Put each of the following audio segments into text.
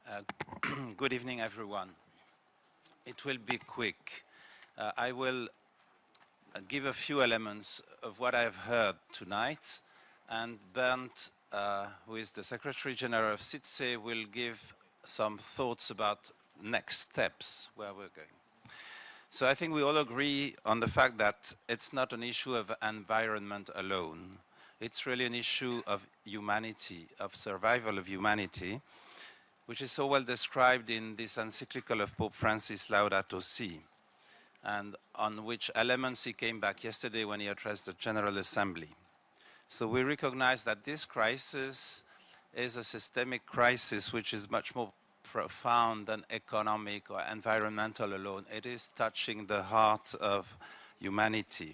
Uh, Good evening, everyone. It will be quick. I will give a few elements of what I've heard tonight, and Bernd, who is the Secretary General of SITSE, will give some thoughts about next steps, where we're going. So I think we all agree on the fact that it's not an issue of environment alone. It's really an issue of humanity, of survival of humanity, which is so well described in this encyclical of Pope Francis Laudato Si, and on which elements he came back yesterday when he addressed the General Assembly. So we recognize that this crisis is a systemic crisis which is much more profound than economic or environmental alone. It is touching the heart of humanity.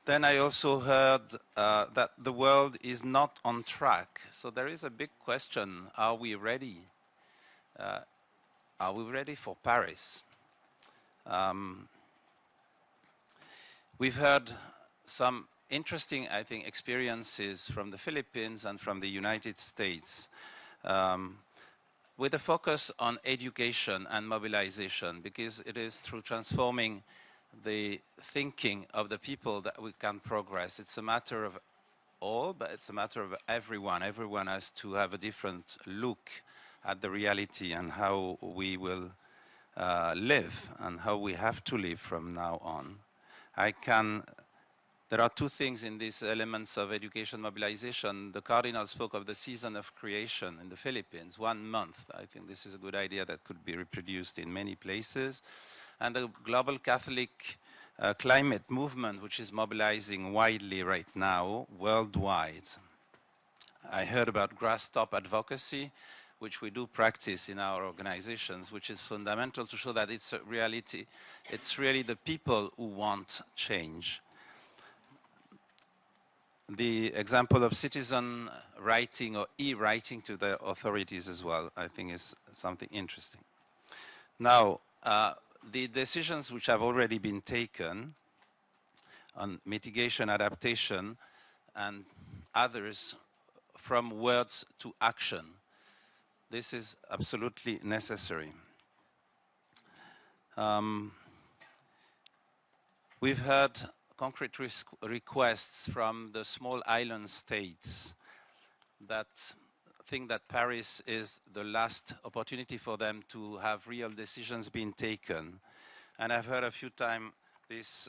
Then I also heard that the world is not on track. So there is a big question, are we ready? Are we ready for Paris? We've heard some interesting, I think, experiences from the Philippines and from the United States with a focus on education and mobilization, because it is through transforming the thinking of the people that we can progress. It's a matter of all, but it's a matter of everyone. Everyone has to have a different look at the reality and how we will live and how we have to live from now on. There are two things in these elements of education mobilization. The Cardinal spoke of the season of creation in the Philippines, 1 month. I think this is a good idea that could be reproduced in many places. And the global Catholic climate movement, which is mobilizing widely right now, worldwide. I heard about grass-top advocacy, which we do practice in our organizations, which is fundamental to show that it's a reality. It's really the people who want change. The example of citizen writing or e-writing to the authorities as well, I think is something interesting. Now, the decisions which have already been taken on mitigation, adaptation, and others, from words to action, this is absolutely necessary. We've heard concrete requests from the small island states that think that Paris is the last opportunity for them to have real decisions being taken. And I've heard a few times this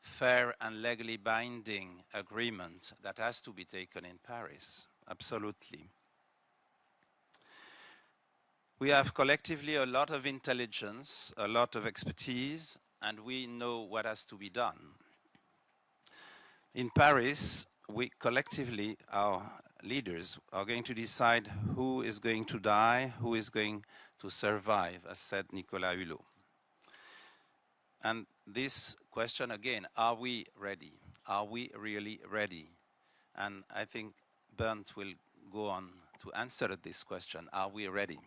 fair and legally binding agreement that has to be taken in Paris, absolutely. We have collectively a lot of intelligence, a lot of expertise, and we know what has to be done. In Paris, we collectively, our leaders, are going to decide who is going to die, who is going to survive, as said Nicolas Hulot. And this question again, are we ready? Are we really ready? And I think Bernd will go on to answer this question, are we ready?